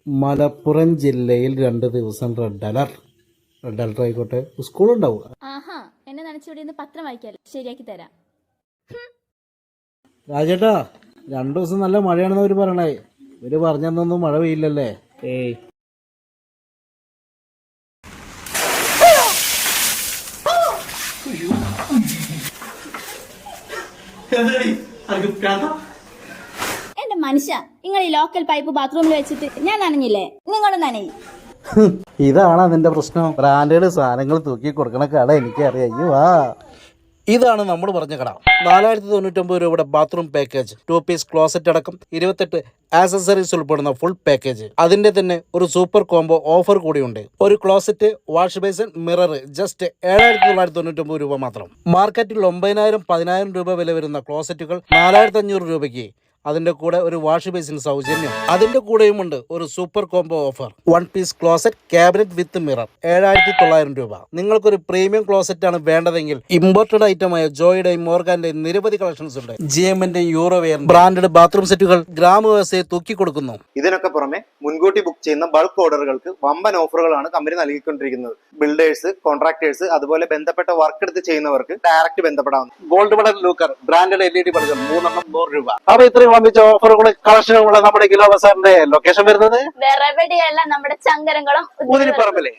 മലപ്പുറം ജില്ലയിൽ 2 ദിവസം red alert ആയിക്കോട്ടെ, സ്കൂളുണ്ടാവുക. ആഹാ, എന്നെ നനച്ചിവിടെ നിന്ന് പത്രം വായിക്കാല്ലോ, ശരിയാക്കി തരാം. രാജേട്ടാ, 2 ദിവസം നല്ല മഴയാണെന്ന് അവര് പറയണേ. ഇവര് പറഞ്ഞൊന്നും മഴ പെയ്യില്ലല്ലേ? ഏയ്, എന്റെ മനുഷ്യ, നിങ്ങൾ ഈ ലോക്കൽ പൈപ്പ് ബാത്റൂമിൽ വെച്ചിട്ട് ഞാൻ നനഞ്ഞില്ലേ? നിങ്ങൾ നനയും. ഇതാണ് അതിന്റെ പ്രശ്നം. ബ്രാൻഡഡ് സാധനങ്ങൾ തൂക്കി കൊടുക്കണ കട എനിക്കറിയാം. അയ്യോ, ഇതാണ് നമ്മൾ പറഞ്ഞ കട. 4099 രൂപയുടെ ബാത്റൂം പാക്കേജ്, 2 പീസ് ക്ലോസറ്റ് അടക്കം 28 ആക്സസറീസ് ഉൾപ്പെടുന്ന ഫുൾ പാക്കേജ്. അതിന്റെ തന്നെ ഒരു സൂപ്പർ കോംബോ ഓഫർ കൂടിയുണ്ട്. ഒരു closet, wash basin, mirror just 7999 രൂപ മാത്രം. മാർക്കറ്റിൽ 9000 10000 രൂപ വില വരുന്ന ക്ലോസറ്റുകൾ 4500 രൂപയ്ക്ക്. അതിന്റെ കൂടെ ഒരു വാഷ് ബേസിൻ സൗജന്യം. അതിന്റെ കൂടെയുമുണ്ട് ഒരു super combo offer, 1 piece closet cabinet with mirror 7900 രൂപ. നിങ്ങൾക്കൊരു പ്രീമിയം ക്ലോസറ്റ് ആണ് വേണ്ടതെങ്കിൽ ഇമ്പോർട്ടഡ് ഐറ്റമായ ജോയിയുടെയും മോർഗാന്റെയും നിരവധി കളക്ഷൻസ് ഉണ്ട്. GM-ന്റെ യൂറോവെയർ ബ്രാൻഡഡ് ബാത്റൂം സെറ്റുകൾ ഗ്രാമവ്യവസ്ഥയെ തൂക്കി കൊടുക്കുന്നു. ഇതിനൊക്കെ പുറമെ മുൻകൂട്ടി ബുക്ക് ചെയ്യുന്ന ബൾക്ക് ഓർഡറുകൾക്ക് വമ്പൻ ഓഫറുകളാണ് കമ്പനി നൽകിക്കൊണ്ടിരിക്കുന്നത്. ബിൽഡേഴ്സ്, കോൺട്രാക്ടേഴ്സ്, അതുപോലെ ബന്ധപ്പെട്ട വർക്ക് എടുത്ത് ചെയ്യുന്നവർക്ക് ഡയറക്റ്റ് ബന്ധപ്പെടാവുന്ന ഗോൾഡ് മെഡൽ ലൂക്കർ ബ്രാൻഡഡ് LED ബൾബ് 3 100 രൂപ. അപ്പൊ ഇത്രയും വമ്പിച്ച ഓഫറുകളും കളക്ഷനുകളുള്ള നമ്മുടെ കിലോ ബസാറിന്റെ ലൊക്കേഷൻ വരുന്നത് വേറെ എവിടെയല്ല, നമ്മുടെ ചങ്കരംകുളം ഊതിരിപ്പറമ്പിലെ